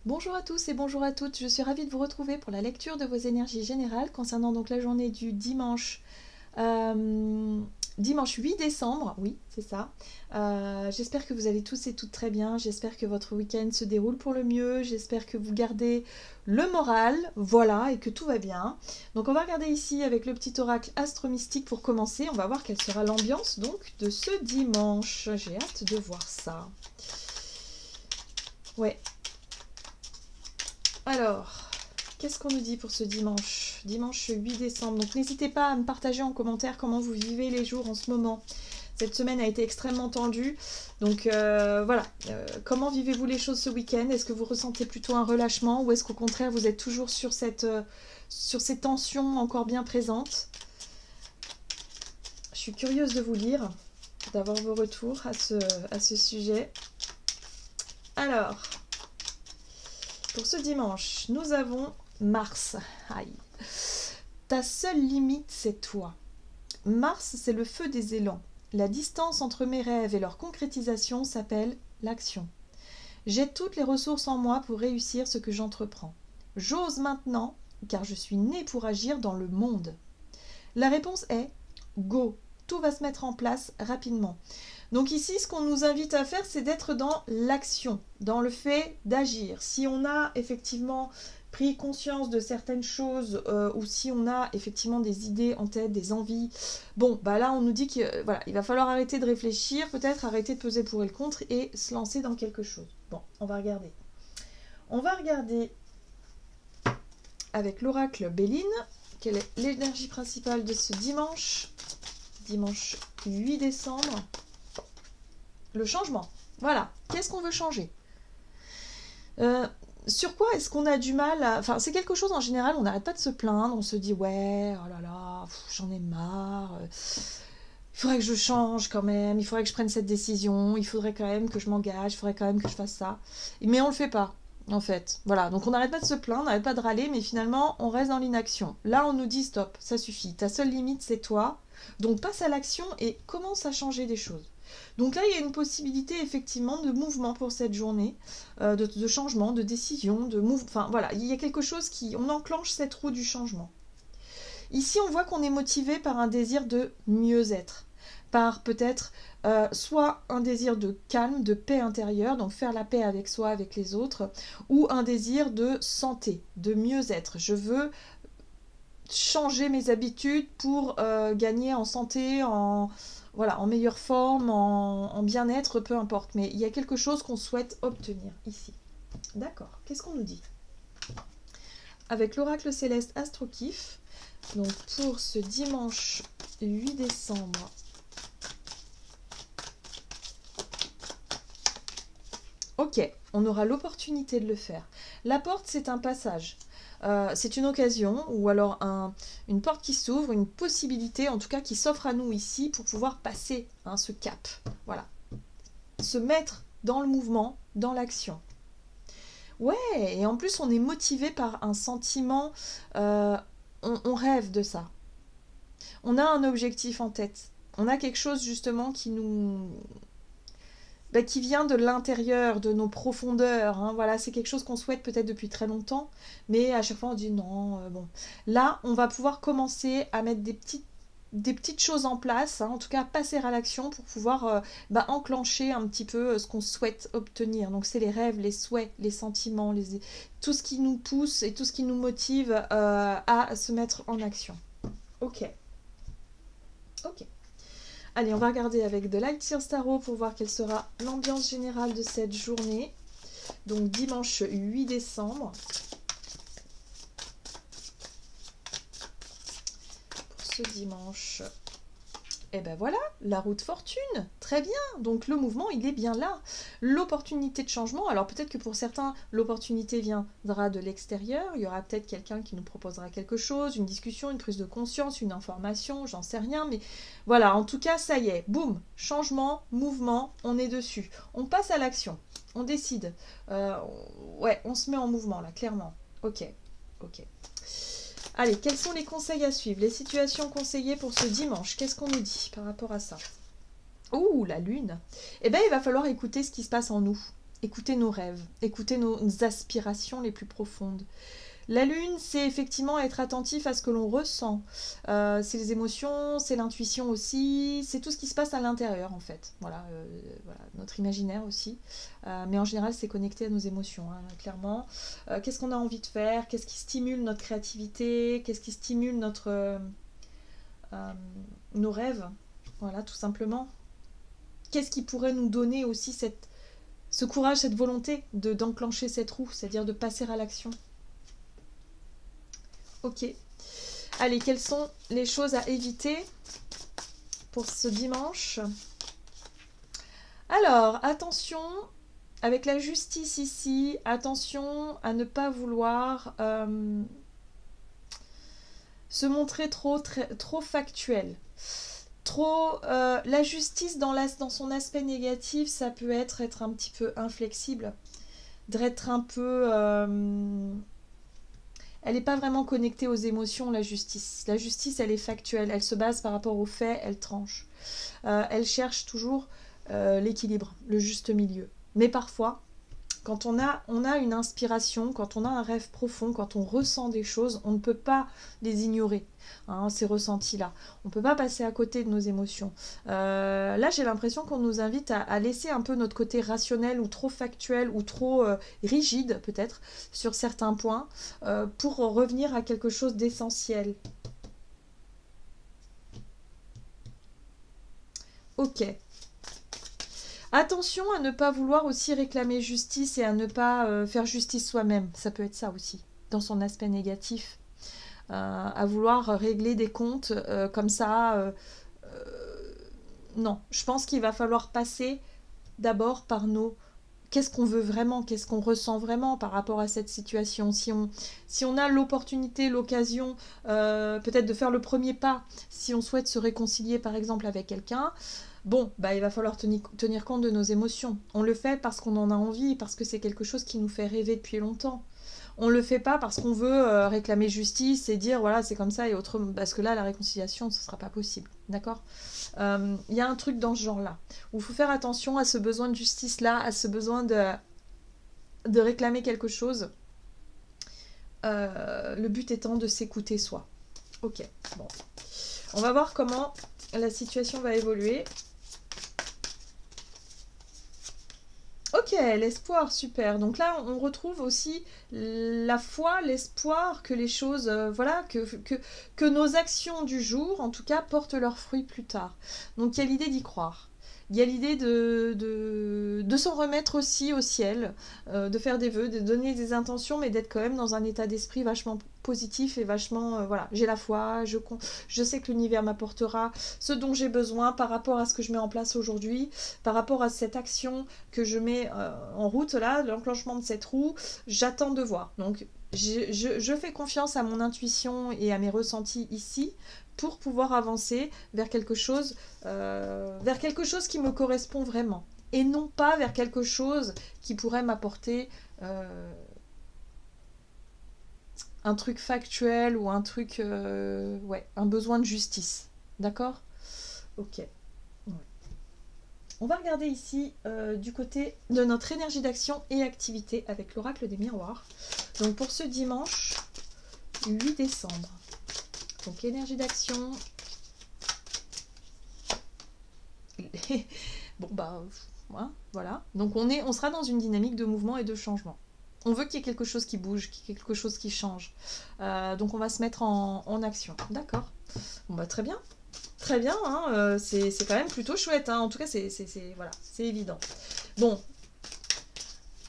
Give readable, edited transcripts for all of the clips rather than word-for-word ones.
Bonjour à tous et bonjour à toutes, je suis ravie de vous retrouver pour la lecture de vos énergies générales concernant donc la journée du dimanche, dimanche 8 décembre, oui c'est ça. J'espère que vous allez tous et toutes très bien, j'espère que votre week-end se déroule pour le mieux, j'espère que vous gardez le moral, voilà, et que tout va bien. Donc on va regarder ici avec le petit oracle Astre Mystique pour commencer, on va voir quelle sera l'ambiance donc de ce dimanche, j'ai hâte de voir ça. Ouais. Alors, qu'est-ce qu'on nous dit pour ce dimanche? Dimanche 8 décembre. Donc n'hésitez pas à me partager en commentaire comment vous vivez les jours en ce moment. Cette semaine a été extrêmement tendue. Donc voilà, comment vivez-vous les choses ce week-end? Est-ce que vous ressentez plutôt un relâchement ou est-ce qu'au contraire vous êtes toujours sur ces tensions encore bien présentes? Je suis curieuse de vous lire, d'avoir vos retours à ce sujet. Alors... pour ce dimanche, nous avons Mars. Aïe. Ta seule limite, c'est toi. Mars, c'est le feu des élans. La distance entre mes rêves et leur concrétisation s'appelle l'action. J'ai toutes les ressources en moi pour réussir ce que j'entreprends. J'ose maintenant, car je suis née pour agir dans le monde. La réponse est go. Tout va se mettre en place rapidement. Donc ici, ce qu'on nous invite à faire, c'est d'être dans l'action, dans le fait d'agir. Si on a effectivement pris conscience de certaines choses ou si on a effectivement des idées en tête, des envies, bon, bah là, on nous dit qu'il voilà, il va falloir arrêter de réfléchir, peut-être arrêter de peser pour et le contre et se lancer dans quelque chose. Bon, on va regarder. On va regarder avec l'oracle Béline, quelle est l'énergie principale de ce dimanche 8 décembre. Le changement. Voilà. Qu'est-ce qu'on veut changer? Sur quoi est-ce qu'on a du mal à... Enfin, c'est quelque chose en général, on n'arrête pas de se plaindre, on se dit ouais, oh là là, j'en ai marre, il faudrait que je change quand même, il faudrait que je prenne cette décision, il faudrait quand même que je m'engage, il faudrait quand même que je fasse ça. Mais on le fait pas, en fait. Voilà, donc on n'arrête pas de se plaindre, on n'arrête pas de râler, mais finalement, on reste dans l'inaction. Là, on nous dit stop, ça suffit, ta seule limite, c'est toi. Donc passe à l'action et commence à changer des choses. Donc là, il y a une possibilité effectivement de mouvement pour cette journée, de changement, de décision, de mouvement. Enfin voilà, il y a quelque chose qui... on enclenche cette roue du changement. Ici, on voit qu'on est motivé par un désir de mieux-être, par peut-être soit un désir de calme, de paix intérieure, donc faire la paix avec soi, avec les autres, ou un désir de santé, de mieux-être. Je veux changer mes habitudes pour gagner en santé, voilà, en meilleure forme, en bien-être, peu importe. Mais il y a quelque chose qu'on souhaite obtenir ici. D'accord, qu'est-ce qu'on nous dit? Avec l'oracle céleste Astrokif, donc pour ce dimanche 8 décembre, ok, on aura l'opportunité de le faire. La porte, c'est un passage. C'est une occasion ou alors une porte qui s'ouvre, une possibilité en tout cas qui s'offre à nous ici pour pouvoir passer ce cap. Voilà. Se mettre dans le mouvement, dans l'action. Ouais, et en plus on est motivé par un sentiment, on rêve de ça. On a un objectif en tête. On a quelque chose justement qui nous... qui vient de l'intérieur, de nos profondeurs. Hein. Voilà, c'est quelque chose qu'on souhaite peut-être depuis très longtemps, mais à chaque fois on dit non, bon. Là, on va pouvoir commencer à mettre des petites choses en place, hein, en tout cas passer à l'action pour pouvoir enclencher un petit peu ce qu'on souhaite obtenir. Donc c'est les rêves, les souhaits, les sentiments, tout ce qui nous pousse et tout ce qui nous motive à se mettre en action. Ok. Ok. Allez, on va regarder avec The Light Seers Tarot pour voir quelle sera l'ambiance générale de cette journée. Donc dimanche 8 décembre. Pour ce dimanche. Et ben voilà, la roue de fortune, très bien. Donc le mouvement, il est bien là. L'opportunité de changement, alors peut-être que pour certains, l'opportunité viendra de l'extérieur. Il y aura peut-être quelqu'un qui nous proposera quelque chose, une discussion, une prise de conscience, une information, j'en sais rien. Mais voilà, en tout cas, ça y est, boum, changement, mouvement, on est dessus. On passe à l'action, on décide. Ouais, on se met en mouvement là, clairement. Ok, ok. Allez, quels sont les conseils à suivre? Les situations conseillées pour ce dimanche, qu'est-ce qu'on nous dit par rapport à ça? Ouh, la lune. Eh bien, il va falloir écouter ce qui se passe en nous. écouter nos rêves, écouter nos aspirations les plus profondes. La lune, c'est effectivement être attentif à ce que l'on ressent. C'est les émotions, c'est l'intuition aussi, c'est tout ce qui se passe à l'intérieur en fait. Voilà, voilà, notre imaginaire aussi. Mais en général, c'est connecté à nos émotions, hein, clairement. Qu'est-ce qu'on a envie de faire? Qu'est-ce qui stimule notre créativité? Qu'est-ce qui stimule nos rêves? Voilà, tout simplement. Qu'est-ce qui pourrait nous donner aussi ce courage, cette volonté d'enclencher cette roue, c'est-à-dire de passer à l'action? Ok. Allez, quelles sont les choses à éviter pour ce dimanche? Alors, attention, avec la justice ici, attention à ne pas vouloir se montrer trop factuel. La justice dans son aspect négatif, ça peut être un petit peu inflexible, d'être un peu... elle n'est pas vraiment connectée aux émotions, la justice. La justice, elle est factuelle, elle se base par rapport aux faits, elle tranche. Elle cherche toujours l'équilibre, le juste milieu. Mais parfois, quand on a une inspiration, quand on a un rêve profond, quand on ressent des choses, on ne peut pas les ignorer, hein, ces ressentis-là. On ne peut pas passer à côté de nos émotions. Là, j'ai l'impression qu'on nous invite à laisser un peu notre côté rationnel ou trop factuel ou trop rigide, peut-être, sur certains points, pour revenir à quelque chose d'essentiel. Ok. Attention à ne pas vouloir aussi réclamer justice et à ne pas faire justice soi-même. Ça peut être ça aussi, dans son aspect négatif. À vouloir régler des comptes comme ça. Non, je pense qu'il va falloir passer d'abord par qu'est-ce qu'on veut vraiment, qu'est-ce qu'on ressent vraiment par rapport à cette situation. Si on a l'opportunité, l'occasion peut-être de faire le premier pas, si on souhaite se réconcilier par exemple avec quelqu'un, bon, bah, il va falloir tenir compte de nos émotions. On le fait parce qu'on en a envie, parce que c'est quelque chose qui nous fait rêver depuis longtemps. On ne le fait pas parce qu'on veut réclamer justice et dire voilà c'est comme ça et autrement, parce que là la réconciliation ce ne sera pas possible, d'accord? Y a un truc dans ce genre-là où il faut faire attention à ce besoin de justice-là, à ce besoin de réclamer quelque chose. Le but étant de s'écouter soi. Ok, bon. On va voir comment la situation va évoluer. Ok, l'espoir, super. Donc là, on retrouve aussi la foi, l'espoir que les choses, voilà, que nos actions du jour, en tout cas, portent leurs fruits plus tard. Donc il y a l'idée d'y croire. Il y a l'idée de s'en remettre aussi au ciel, de faire des vœux, de donner des intentions, mais d'être quand même dans un état d'esprit vachement positif et vachement, voilà, j'ai la foi, je sais que l'univers m'apportera ce dont j'ai besoin par rapport à ce que je mets en place aujourd'hui, par rapport à cette action que je mets en route, là, l'enclenchement de cette roue, j'attends de voir. Donc, je fais confiance à mon intuition et à mes ressentis ici, pour pouvoir avancer vers quelque chose qui me correspond vraiment. Et non pas vers quelque chose qui pourrait m'apporter un truc factuel ou un truc... ouais, un besoin de justice. D'accord? Ok. Ouais. On va regarder ici du côté de notre énergie d'action et activité avec l'oracle des miroirs. Donc pour ce dimanche 8 décembre. Donc énergie d'action. Bon bah voilà. Donc on sera dans une dynamique de mouvement et de changement. On veut qu'il y ait quelque chose qui bouge, qu'il y ait quelque chose qui change. Donc on va se mettre en action. D'accord. Bon bah très bien. Très bien, hein, c'est quand même plutôt chouette. Hein. En tout cas, c'est voilà, c'est évident. Bon.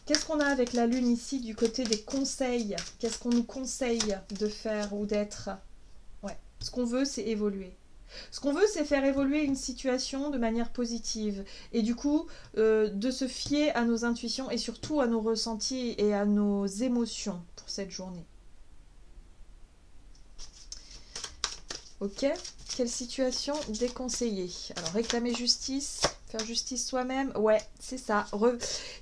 Qu'est-ce qu'on a avec la lune ici du côté des conseils? Qu'est-ce qu'on nous conseille de faire ou d'être? Ouais. Ce qu'on veut, c'est évoluer. Ce qu'on veut, c'est faire évoluer une situation de manière positive. Et du coup, de se fier à nos intuitions et surtout à nos ressentis et à nos émotions pour cette journée. Ok. Quelle situation déconseillée? Alors, réclamer justice, faire justice soi-même. Ouais, c'est ça.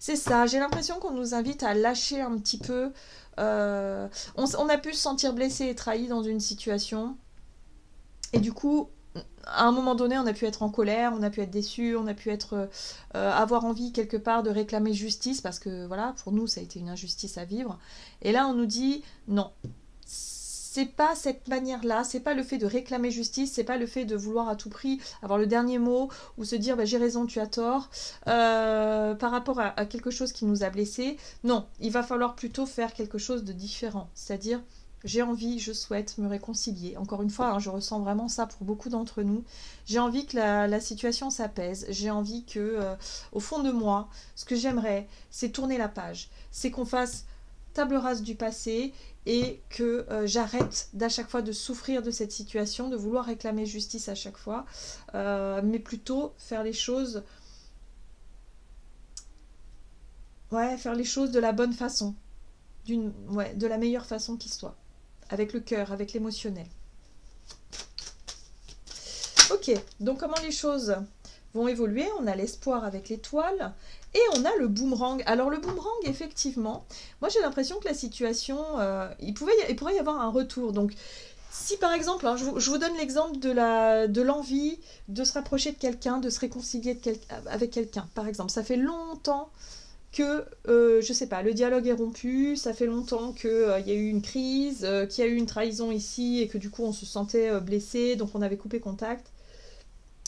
C'est ça. J'ai l'impression qu'on nous invite à lâcher un petit peu. On a pu se sentir blessé et trahi dans une situation. Et du coup, à un moment donné, on a pu être en colère, on a pu être déçu, on a pu être avoir envie quelque part de réclamer justice parce que voilà, pour nous, ça a été une injustice à vivre. Et là, on nous dit non. C'est pas cette manière-là, c'est pas le fait de réclamer justice, c'est pas le fait de vouloir à tout prix avoir le dernier mot ou se dire bah, j'ai raison, tu as tort par rapport à quelque chose qui nous a blessés. Non, il va falloir plutôt faire quelque chose de différent, c'est-à-dire j'ai envie, je souhaite me réconcilier. Encore une fois, hein, je ressens vraiment ça pour beaucoup d'entre nous. J'ai envie que la situation s'apaise. J'ai envie que, au fond de moi, ce que j'aimerais, c'est tourner la page. C'est qu'on fasse table rase du passé et que j'arrête d'à chaque fois de souffrir de cette situation, de vouloir réclamer justice à chaque fois, mais plutôt faire les choses, ouais, faire les choses de la bonne façon, de la meilleure façon qui soit, avec le cœur, avec l'émotionnel. Ok, donc comment les choses vont évoluer? On a l'espoir avec l'étoile et on a le boomerang. Alors le boomerang, effectivement, moi j'ai l'impression que la situation, il pourrait y avoir un retour. Donc si par exemple, hein, je vous donne l'exemple de l'envie de se rapprocher de quelqu'un, de se réconcilier avec quelqu'un, par exemple. Ça fait longtemps que, je sais pas, le dialogue est rompu, ça fait longtemps qu'il y a eu une crise, qu'il y a eu une trahison ici et que du coup on se sentait blessé, donc on avait coupé contact.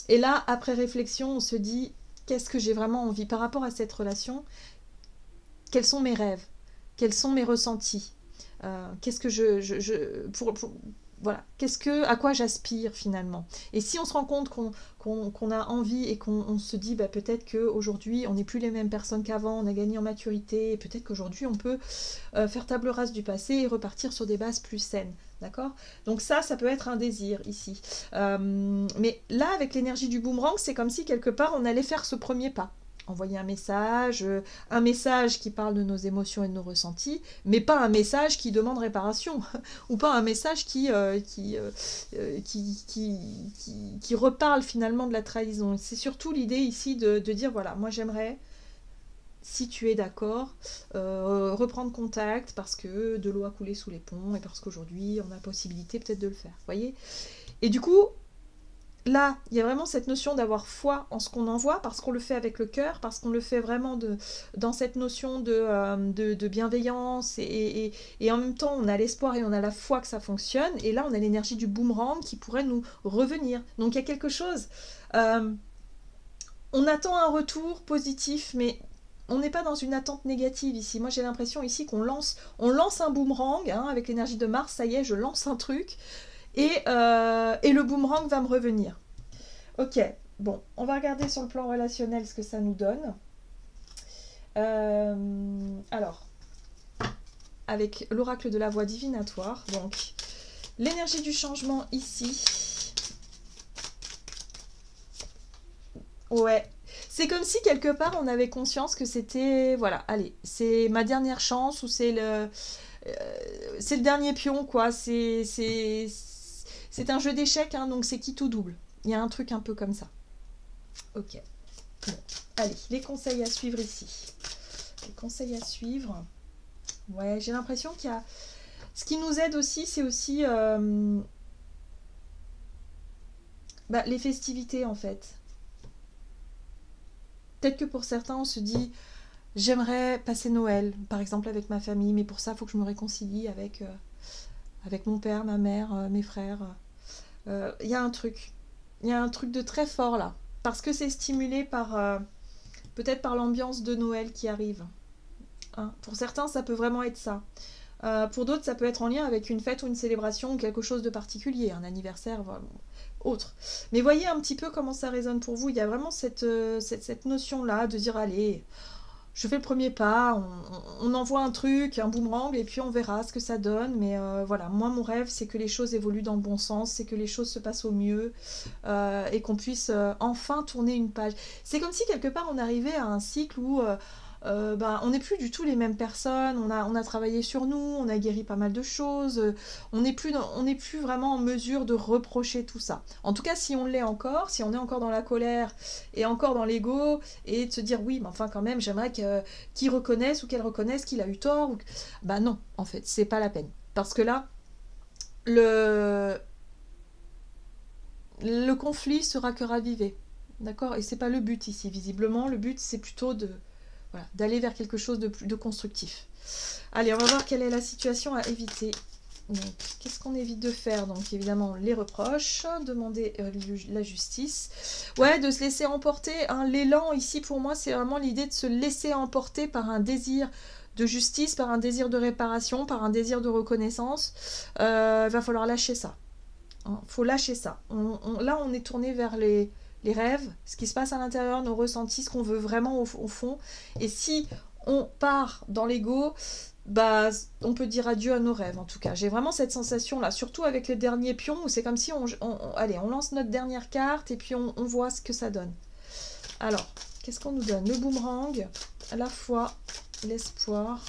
Et là, après réflexion, on se dit, qu'est-ce que j'ai vraiment envie par rapport à cette relation? Quels sont mes rêves? Quels sont mes ressentis? Qu'est-ce que voilà, à quoi j'aspire finalement? Et si on se rend compte qu'on a envie et qu'on se dit bah, peut-être qu'aujourd'hui on n'est plus les mêmes personnes qu'avant, on a gagné en maturité, et peut-être qu'aujourd'hui on peut faire table rase du passé et repartir sur des bases plus saines. D'accord? Donc ça peut être un désir ici. Mais là, avec l'énergie du boomerang, c'est comme si quelque part on allait faire ce premier pas. Envoyer un message qui parle de nos émotions et de nos ressentis, mais pas un message qui demande réparation, ou pas un message qui reparle finalement de la trahison. C'est surtout l'idée ici de dire, voilà, moi j'aimerais, si tu es d'accord, reprendre contact parce que de l'eau a coulé sous les ponts et parce qu'aujourd'hui on a possibilité peut-être de le faire. Voyez? Et du coup, là, il y a vraiment cette notion d'avoir foi en ce qu'on envoie, parce qu'on le fait avec le cœur, parce qu'on le fait vraiment dans cette notion de bienveillance, et en même temps, on a l'espoir et on a la foi que ça fonctionne, et là, on a l'énergie du boomerang qui pourrait nous revenir. Donc, il y a quelque chose... on attend un retour positif, mais on n'est pas dans une attente négative ici. Moi, j'ai l'impression ici qu'on lance un boomerang, hein, avec l'énergie de Mars, ça y est, je lance un truc, et le boomerang va me revenir. Ok, bon, on va regarder sur le plan relationnel ce que ça nous donne. Alors, avec l'oracle de la voix divinatoire, donc l'énergie du changement ici. Ouais, c'est comme si quelque part on avait conscience que c'était, voilà, allez, c'est ma dernière chance, ou c'est le dernier pion, quoi. C'est un jeu d'échecs, hein, donc c'est qui tout double. Il y a un truc un peu comme ça. Ok. Bon. Allez, les conseils à suivre ici. Les conseils à suivre. Ouais, j'ai l'impression qu'il y a... Ce qui nous aide aussi, c'est aussi les festivités, en fait. Peut-être que pour certains, on se dit, j'aimerais passer Noël, par exemple, avec ma famille, mais pour ça, il faut que je me réconcilie avec mon père, ma mère, mes frères. Il y a un truc. Il y a un truc de très fort là. Parce que c'est stimulé par peut-être par l'ambiance de Noël qui arrive. Hein, pour certains, ça peut vraiment être ça. Pour d'autres, ça peut être en lien avec une fête ou une célébration ou quelque chose de particulier, un anniversaire, autre. Mais voyez un petit peu comment ça résonne pour vous. Il y a vraiment cette notion-là de dire, allez, je fais le premier pas, on envoie un truc, un boomerang, et puis on verra ce que ça donne. Mais voilà, moi, mon rêve, c'est que les choses évoluent dans le bon sens, c'est que les choses se passent au mieux, et qu'on puisse enfin tourner une page. C'est comme si, quelque part, on arrivait à un cycle où on n'est plus du tout les mêmes personnes, on a travaillé sur nous, on a guéri pas mal de choses, on n'est plus vraiment en mesure de reprocher tout ça. En tout cas, si on l'est encore, si on est encore dans la colère et encore dans l'ego, et de se dire oui, mais enfin quand même, j'aimerais qu'il reconnaisse ou qu'elle reconnaisse qu'il a eu tort, non, en fait, c'est pas la peine. Parce que là, le conflit sera que ravivé. D'accord? Et c'est pas le but ici, visiblement. Le but, c'est plutôt de, voilà, d'aller vers quelque chose de constructif. Allez, on va voir quelle est la situation à éviter. Donc, qu'est-ce qu'on évite de faire? Donc, évidemment, les reproches, demander la justice. Ouais, de se laisser emporter. Hein. L'élan, ici, pour moi, c'est vraiment l'idée de se laisser emporter par un désir de justice, par un désir de réparation, par un désir de reconnaissance. Il va falloir lâcher ça. Hein. Faut lâcher ça. Là, on est tourné vers les rêves, ce qui se passe à l'intérieur, nos ressentis, ce qu'on veut vraiment au fond. Et si on part dans l'ego, bah, on peut dire adieu à nos rêves, en tout cas. J'ai vraiment cette sensation-là, surtout avec les derniers pions, où c'est comme si allez, on lance notre dernière carte et puis on voit ce que ça donne. Alors, qu'est-ce qu'on nous donne? Le boomerang, la foi, l'espoir.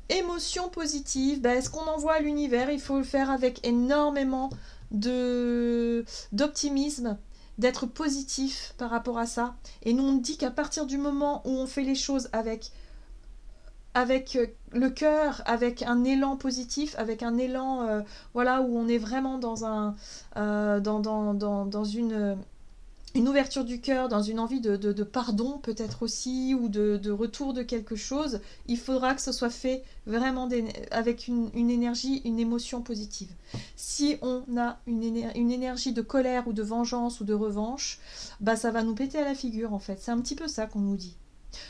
Émotion positive, bah, est-ce qu'on envoie à l'univers? Il faut le faire avec énormément d'optimisme, d'être positif par rapport à ça. Et nous, on dit qu'à partir du moment où on fait les choses avec le cœur, avec un élan positif, avec un élan voilà, où on est vraiment dans une ouverture du cœur, dans une envie de pardon peut-être aussi, ou de retour de quelque chose, il faudra que ce soit fait vraiment avec une énergie, une émotion positive. Si on a une énergie de colère ou de vengeance ou de revanche, bah ça va nous péter à la figure en fait. C'est un petit peu ça qu'on nous dit.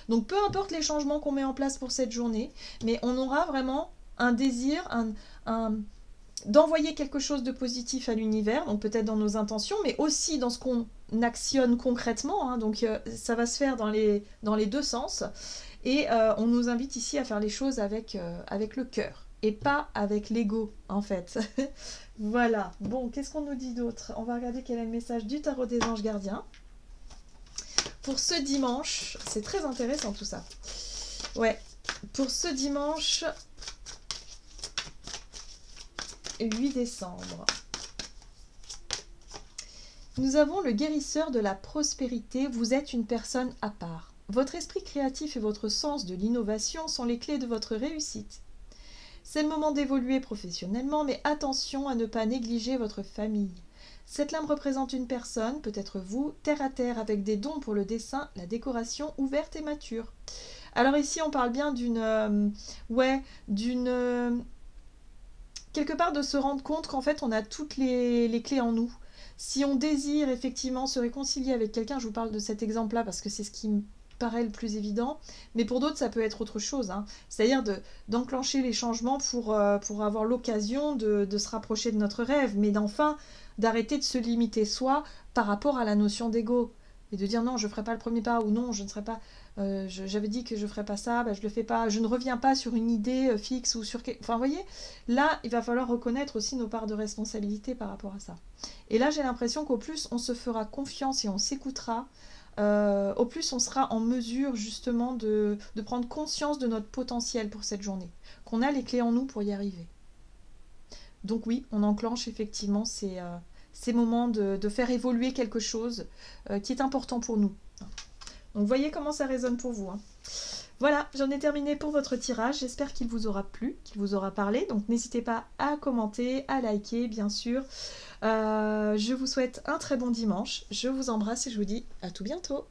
Donc peu importe les changements qu'on met en place pour cette journée, mais on aura vraiment un désir, d'envoyer quelque chose de positif à l'univers, donc peut-être dans nos intentions, mais aussi dans ce qu'on actionne concrètement, hein, donc ça va se faire dans les deux sens, et on nous invite ici à faire les choses avec le cœur, et pas avec l'ego, en fait. Voilà, bon, qu'est-ce qu'on nous dit d'autre? On va regarder quel est le message du tarot des anges gardiens. Pour ce dimanche, c'est très intéressant tout ça. Ouais, pour ce dimanche 8 décembre. Nous avons le guérisseur de la prospérité. Vous êtes une personne à part. Votre esprit créatif et votre sens de l'innovation sont les clés de votre réussite. C'est le moment d'évoluer professionnellement, mais attention à ne pas négliger votre famille. Cette lame représente une personne, peut-être vous, terre à terre, avec des dons pour le dessin, la décoration, ouverte et mature. Alors ici, on parle bien quelque part de se rendre compte qu'en fait, on a toutes les clés en nous. Si on désire effectivement se réconcilier avec quelqu'un, je vous parle de cet exemple-là parce que c'est ce qui me paraît le plus évident, mais pour d'autres, ça peut être autre chose. Hein. C'est-à-dire d'enclencher les changements pour avoir l'occasion de se rapprocher de notre rêve, mais d'arrêter de se limiter soi par rapport à la notion d'ego. Et de dire non, je ne ferai pas le premier pas, ou non, je ne serai pas... j'avais dit que je ne ferais pas ça, je ne le fais pas, je ne reviens pas sur une idée fixe ou sur... Enfin, vous voyez, là, il va falloir reconnaître aussi nos parts de responsabilité par rapport à ça. Et là, j'ai l'impression qu'au plus on se fera confiance et on s'écoutera, au plus on sera en mesure justement de prendre conscience de notre potentiel pour cette journée, qu'on a les clés en nous pour y arriver. Donc oui, on enclenche effectivement ces moments de faire évoluer quelque chose qui est important pour nous. Donc voyez comment ça résonne pour vous. Hein. Voilà, j'en ai terminé pour votre tirage. J'espère qu'il vous aura plu, qu'il vous aura parlé. Donc n'hésitez pas à commenter, à liker, bien sûr. Je vous souhaite un très bon dimanche. Je vous embrasse et je vous dis à tout bientôt.